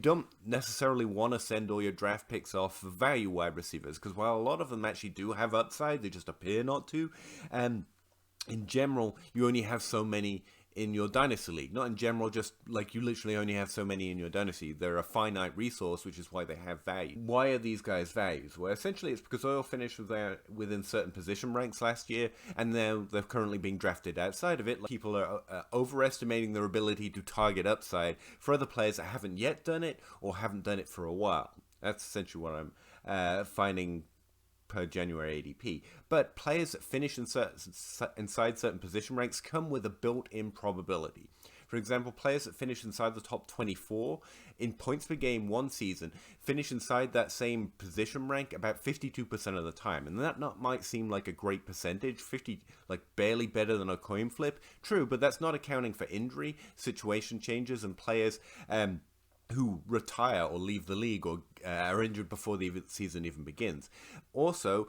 Don't necessarily want to send all your draft picks off for value wide receivers, because while a lot of them actually do have upside, they just appear not to. And in general, you only have so many in your dynasty league. Not in general, just like you literally only have so many in your dynasty. They're a finite resource, which is why they have value. Why are these guys values? Well, essentially it's because Oil finished within certain position ranks last year, and now they're currently being drafted outside of it. Like, people are overestimating their ability to target upside for other players that haven't yet done it or haven't done it for a while. That's essentially what I'm finding per January ADP. But players that finish inside certain position ranks come with a built-in probability. For example, players that finish inside the top 24 in points per game one season finish inside that same position rank about 52% of the time. And that might seem like a great percentage, 50, like barely better than a coin flip. True, but that's not accounting for injury, situation changes, and players who retire or leave the league or are injured before the season even begins. Also,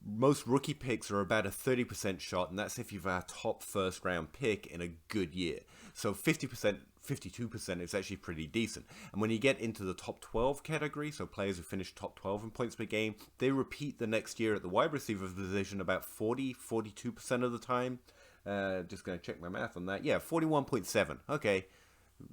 most rookie picks are about a 30% shot, and that's if you've a top first round pick in a good year. So 50%, 52% is actually pretty decent. And when you get into the top 12 category, so players who finish top 12 in points per game, they repeat the next year at the wide receiver position about 42% of the time. Just going to check my math on that. Yeah, 41.7. Okay.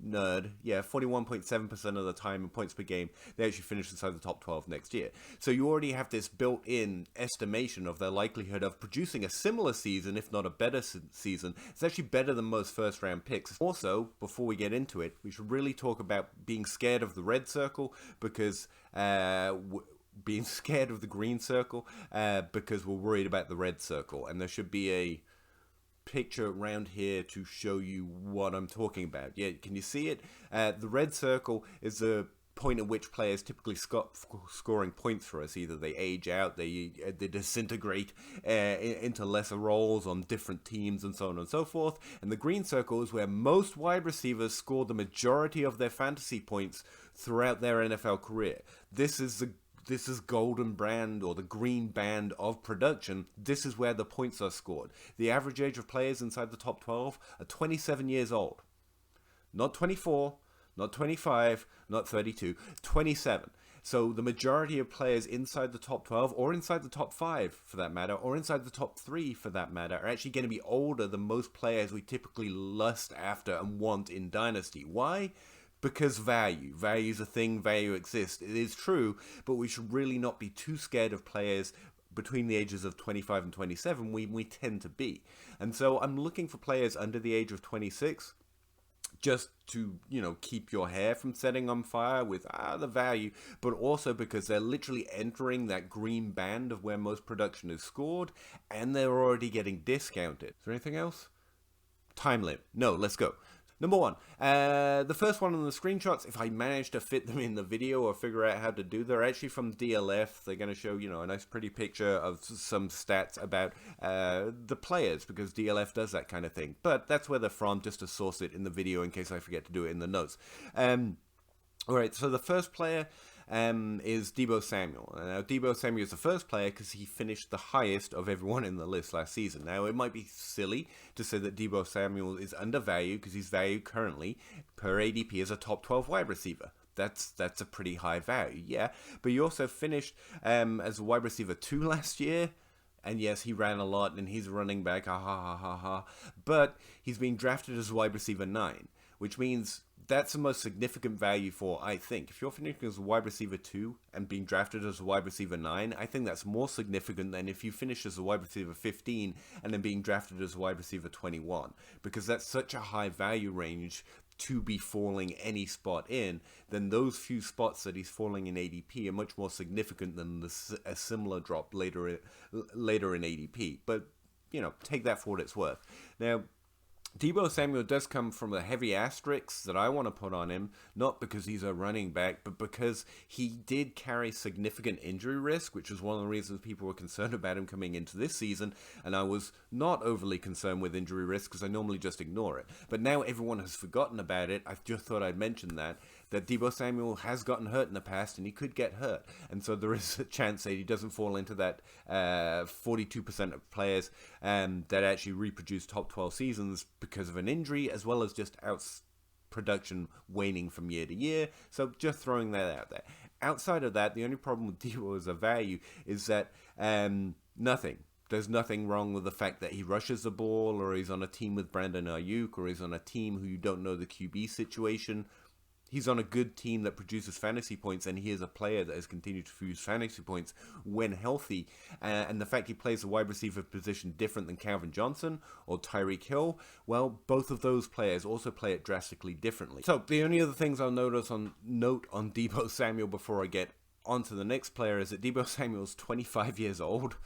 Nerd. Yeah, 41.7% of the time in points per game, they actually finish inside the top 12 next year. So you already have this built-in estimation of their likelihood of producing a similar season, if not a better season. It's actually better than most first-round picks. Also, before we get into it, we should really talk about being scared of the red circle, because being scared of the green circle, because we're worried about the red circle. And there should be a picture around here to show you what I'm talking about. Yeah, can you see it? The red circle is the point at which players typically scoring points for us. Either they age out, they disintegrate into lesser roles on different teams, and so on and so forth. And the green circle is where most wide receivers score the majority of their fantasy points throughout their NFL career. This is golden brand, or the green band of production. This is where the points are scored. The average age of players inside the top 12 are 27 years old. Not 24, not 25, not 32, 27. So the majority of players inside the top 12, or inside the top 5 for that matter, or inside the top 3 for that matter, are actually going to be older than most players we typically lust after and want in Dynasty. Why? Because value is a thing, value exists. It is true, but we should really not be too scared of players between the ages of 25 and 27. We tend to be. And so I'm looking for players under the age of 26, just to, keep your hair from setting on fire with the value, but also because they're literally entering that green band of where most production is scored, and they're already getting discounted. Is there anything else? Time limit. No, let's go. Number one, the first one on the screenshots, if I manage to fit them in the video or figure out how to do, they're actually from DLF. They're going to show, a nice pretty picture of some stats about the players, because DLF does that kind of thing. But that's where they're from, just to source it in the video in case I forget to do it in the notes. Alright, so the first player is Deebo Samuel. Now, Deebo Samuel is the first player because he finished the highest of everyone in the list last season. Now, it might be silly to say that Deebo Samuel is undervalued because he's valued currently per ADP as a top 12 wide receiver. That's a pretty high value, yeah. But he also finished as a wide receiver 2 last year. And yes, he ran a lot, and he's running back, But he's being drafted as wide receiver 9, which means that's the most significant value for, I think. If you're finishing as a wide receiver 2 and being drafted as a wide receiver 9, I think that's more significant than if you finish as a wide receiver 15 and then being drafted as a wide receiver 21. Because that's such a high value range to be falling any spot in, then those few spots that he's falling in ADP are much more significant than a similar drop later in ADP. But, take that for what it's worth. Now, Deebo Samuel does come from a heavy asterisk that I want to put on him, not because he's a running back, but because he did carry significant injury risk, which was one of the reasons people were concerned about him coming into this season, and I was not overly concerned with injury risk because I normally just ignore it. But now everyone has forgotten about it. I just thought I'd mention that Deebo Samuel has gotten hurt in the past, and he could get hurt. And so there is a chance that he doesn't fall into that 42% of players that actually reproduce top 12 seasons because of an injury, as well as just production waning from year to year. So just throwing that out there. Outside of that, the only problem with Deebo as a value is that nothing. There's nothing wrong with the fact that he rushes the ball, or he's on a team with Brandon Ayuk, or he's on a team who you don't know the QB situation. He's on a good team that produces fantasy points, and he is a player that has continued to produce fantasy points when healthy. And the fact he plays the wide receiver position different than Calvin Johnson or Tyreek Hill, well, both of those players also play it drastically differently. So the only other things I'll note on Deebo Samuel before I get on to the next player is that Deebo Samuel's 25 years old,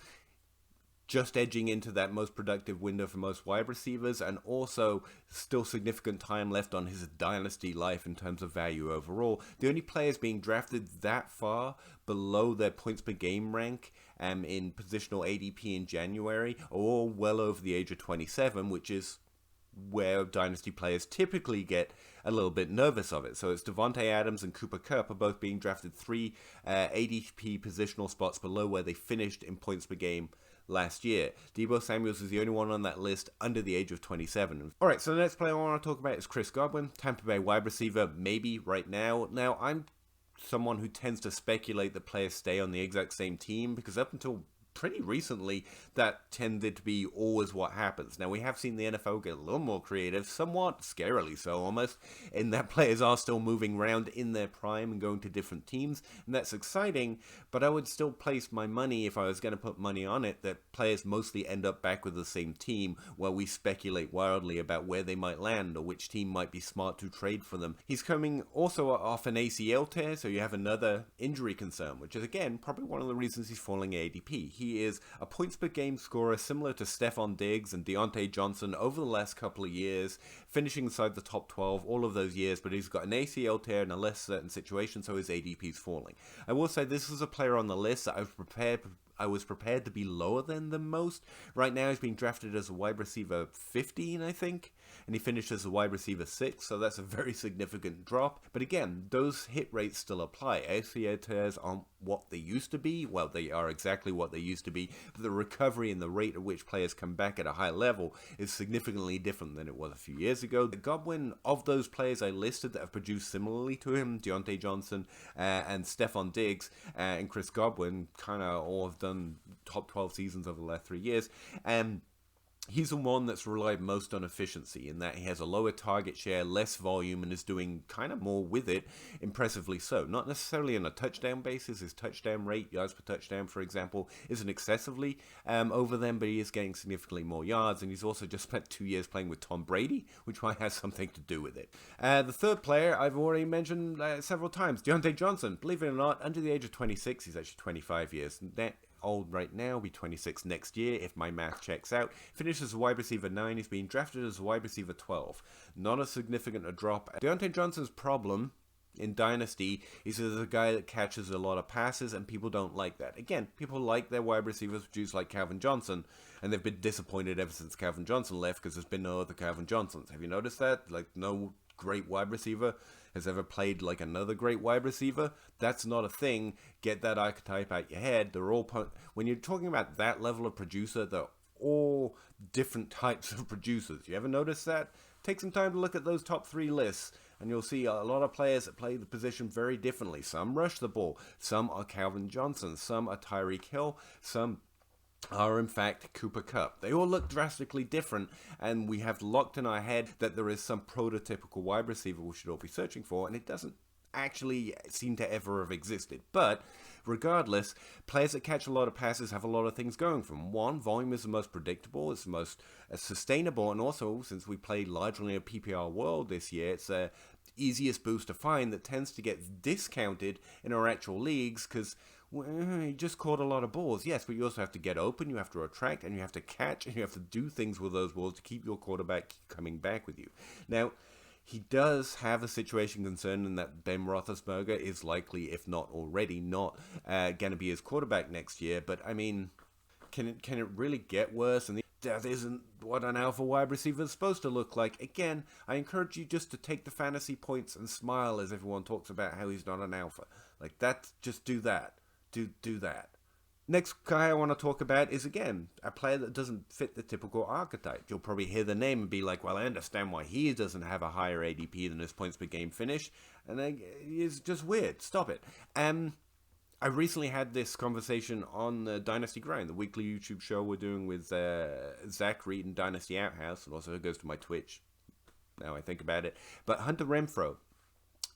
just edging into that most productive window for most wide receivers, and also still significant time left on his dynasty life in terms of value overall. The only players being drafted that far below their points per game rank in positional ADP in January are all well over the age of 27, which is where dynasty players typically get a little bit nervous of it. So it's Devontae Adams and Cooper Kupp are both being drafted 3 ADP positional spots below where they finished in points per game last year. Deebo Samuels is the only one on that list under the age of 27. Alright, so the next player I want to talk about is Chris Godwin, Tampa Bay wide receiver, maybe right now. Now, I'm someone who tends to speculate that players stay on the exact same team, because up until pretty recently, that tended to be always what happens. Now, we have seen the NFL get a little more creative, somewhat scarily so almost, in that players are still moving around in their prime and going to different teams, and that's exciting, but I would still place my money, if I was going to put money on it, that players mostly end up back with the same team, while we speculate wildly about where they might land, or which team might be smart to trade for them. He's coming also off an ACL tear, so you have another injury concern, which is, again, probably one of the reasons he's falling ADP. He is a points per game scorer similar to Stephon Diggs and Diontae Johnson over the last couple of years, finishing inside the top 12 all of those years, but he's got an ACL tear in a less certain situation, so his ADP is falling. I will say this is a player on the list that I was prepared to be lower than the most. Right now he's being drafted as a wide receiver 15, I think, and he finished as a wide receiver 6, so that's a very significant drop. But again, those hit rates still apply. ACL tears aren't what they used to be. Well, they are exactly what they used to be, but the recovery and the rate at which players come back at a high level is significantly different than it was a few years ago. The Godwin, of those players I listed that have produced similarly to him, Diontae Johnson and Stephon Diggs and Chris Godwin, kind of all have done top 12 seasons over the last 3 years, and he's the one that's relied most on efficiency, in that he has a lower target share, less volume, and is doing kind of more with it, impressively so. Not necessarily on a touchdown basis. His touchdown rate, yards per touchdown, for example, isn't excessively over them, but he is getting significantly more yards, and he's also just spent 2 years playing with Tom Brady, which might have something to do with it. The third player I've already mentioned several times, Diontae Johnson. Believe it or not, under the age of 26, he's actually 25 years old right now, be 26 next year if my math checks out. Finished as a wide receiver 9, he's being drafted as a wide receiver 12. Not a significant drop. Diontae Johnson's problem in Dynasty is there's a guy that catches a lot of passes, and people don't like that. Again, people like their wide receivers produced like Calvin Johnson, and they've been disappointed ever since Calvin Johnson left because there's been no other Calvin Johnsons. Have you noticed that? Like, no great wide receiver has ever played like another great wide receiver. That's not a thing. Get that archetype out your head. They're all when you're talking about that level of producer, they're all different types of producers. You ever notice that? Take some time to look at those top 3 lists, and you'll see a lot of players that play the position very differently. Some rush the ball, some are Calvin Johnson, some are Tyreek Hill, some are in fact Cooper Kupp. They all look drastically different, and we have locked in our head that there is some prototypical wide receiver we should all be searching for, and it doesn't actually seem to ever have existed. But regardless, players that catch a lot of passes have a lot of things going for them. One, volume is the most predictable, it's the most sustainable, and also, since we play largely in a PPR world this year, it's the easiest boost to find that tends to get discounted in our actual leagues, because you just caught a lot of balls. Yes, but you also have to get open, you have to attract, and you have to catch, and you have to do things with those balls to keep your quarterback coming back with you. Now, he does have a situation concern in that Ben Roethlisberger is likely, if not already, not going to be his quarterback next year. But, I mean, can it really get worse? And that isn't what an alpha wide receiver is supposed to look like. Again, I encourage you just to take the fantasy points and smile as everyone talks about how he's not an alpha. Like, just do that. Do that. Next guy I want to talk about is, again, a player that doesn't fit the typical archetype. You'll probably hear the name and be like, well, I understand why he doesn't have a higher ADP than his points per game finish. And it's just weird. Stop it. I recently had this conversation on the Dynasty Grind, the weekly YouTube show we're doing with Zach Reed and Dynasty Outhouse, and also it goes to my Twitch, now I think about it. But Hunter Renfro,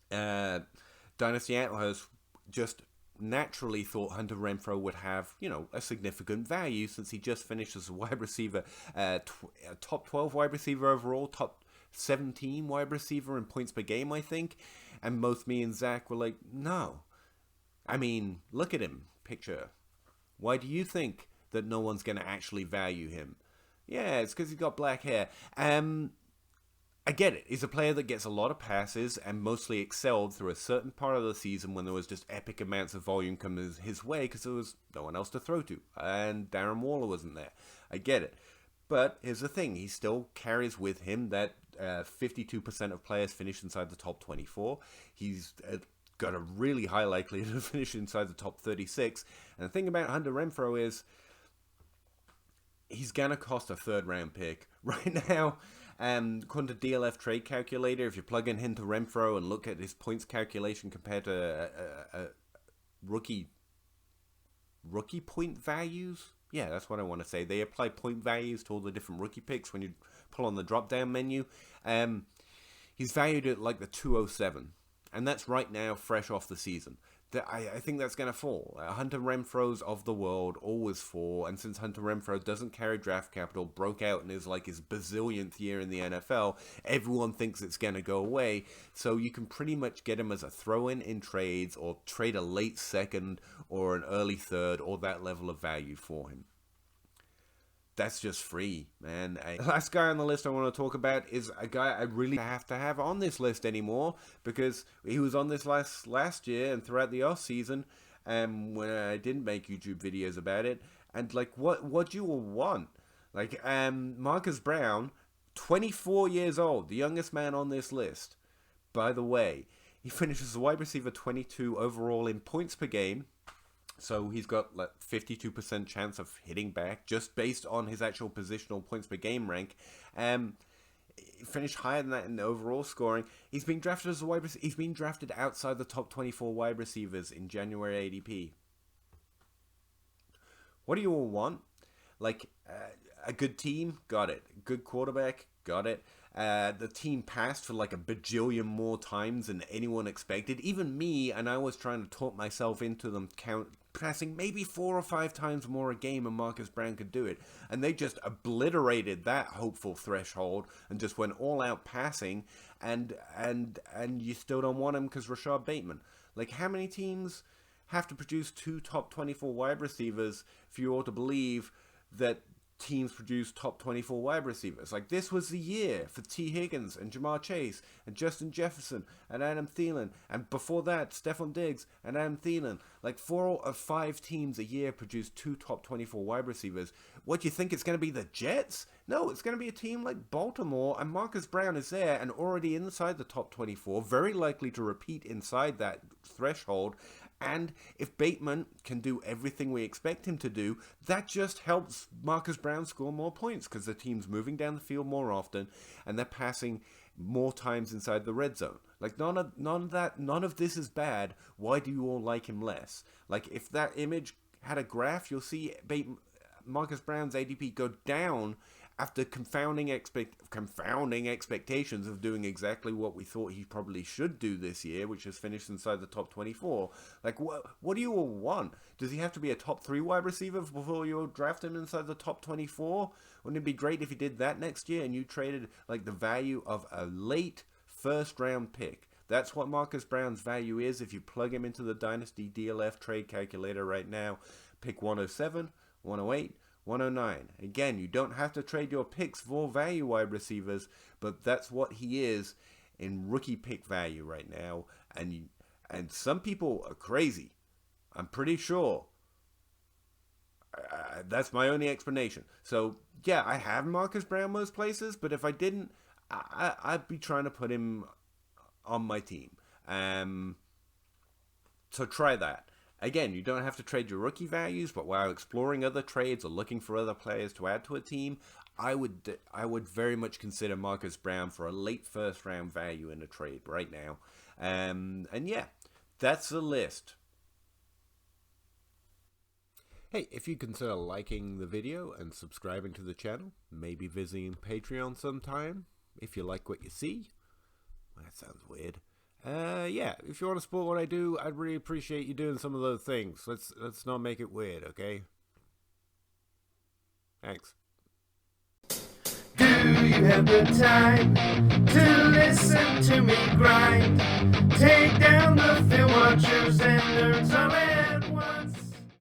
Dynasty Outhouse just naturally thought Hunter Renfro would have, a significant value since he just finished as a wide receiver, top 12 wide receiver overall, top 17 wide receiver in points per game, I think. And both me and Zach were like, no. I mean, look at him. Picture. Why do you think that no one's going to actually value him? Yeah, it's because he's got black hair. I get it. He's a player that gets a lot of passes and mostly excelled through a certain part of the season when there was just epic amounts of volume coming his way because there was no one else to throw to. And Darren Waller wasn't there. I get it. But here's the thing. He still carries with him that 52% of players finish inside the top 24. He's got a really high likelihood of finishing inside the top 36. And the thing about Hunter Renfro is he's going to cost a third-round pick. Right now, according to DLF Trade Calculator, if you plug in Hunter Renfro and look at his points calculation compared to a rookie point values, yeah, that's what I want to say. They apply point values to all the different rookie picks when you pull on the drop-down menu. He's valued at like the 207. And that's right now, fresh off the season. I think that's going to fall. Hunter Renfro's of the world always fall. And since Hunter Renfro doesn't carry draft capital, broke out and is like his bazillionth year in the NFL, everyone thinks it's going to go away. So you can pretty much get him as a throw-in in trades or trade a late second or an early third or that level of value for him. That's just free, man. The last guy on the list I want to talk about is a guy I really have to have on this list anymore because he was on this last year and throughout the offseason when I didn't make YouTube videos about it. And, like, what do you all want? Like, Marquise Brown, 24 years old, the youngest man on this list. By the way, he finishes as a wide receiver 22 overall in points per game. So he's got like 52% chance of hitting back just based on his actual positional points per game rank. He finished higher than that in the overall scoring. He's been drafted as a wide receiver. He's been drafted outside the top 24 wide receivers in January ADP. What do you all want? Like a good team? Got it. Good quarterback? Got it. The team passed for like a bajillion more times than anyone expected. Even me, and I was trying to talk myself into them passing maybe 4 or 5 times more a game, and Marquise Brown could do it. And they just obliterated that hopeful threshold and just went all out passing. And you still don't want him because Rashad Bateman. Like, how many teams have to produce 2 top 24 wide receivers for you all to believe that teams produce top 24 wide receivers? Like, this was the year for T. Higgins and Jamar Chase and Justin Jefferson and Adam Thielen, and before that, Stephon Diggs and Adam Thielen. Like, 4 of 5 teams a year produce 2 top 24 wide receivers. What, do you think it's going to be the Jets? No, it's going to be a team like Baltimore, and Marquise Brown is there and already inside the top 24, very likely to repeat inside that threshold. And if Bateman can do everything we expect him to do, that just helps Marquise Brown score more points because the team's moving down the field more often and they're passing more times inside the red zone. Like, none of this is bad. Why do you all like him less? Like, if that image had a graph, you'll see Marquise Brown's ADP go down after confounding expectations of doing exactly what we thought he probably should do this year, which is finish inside the top 24. Like, what do you all want? Does he have to be a top 3 wide receiver before you draft him inside the top 24? Wouldn't it be great if he did that next year and you traded, like, the value of a late first-round pick? That's what Marquise Brown's value is if you plug him into the Dynasty DLF trade calculator right now. Pick 107, 108, 109. Again, you don't have to trade your picks for value wide receivers, but that's what he is in rookie pick value right now. And some people are crazy. I'm pretty sure. That's my only explanation. So, yeah, I have Marquise Brown most places, but if I didn't, I'd be trying to put him on my team. So try that. Again, you don't have to trade your rookie values, but while exploring other trades or looking for other players to add to a team, I would very much consider Marquise Brown for a late first round value in a trade right now. And yeah, that's the list. Hey, if you consider liking the video and subscribing to the channel, maybe visiting Patreon sometime, if you like what you see. That sounds weird. Yeah, if you want to support what I do, I'd really appreciate you doing some of those things. Let's not make it weird, okay? Thanks. Do you have the time to listen to me grind? Take down the film watchers and nerds all in.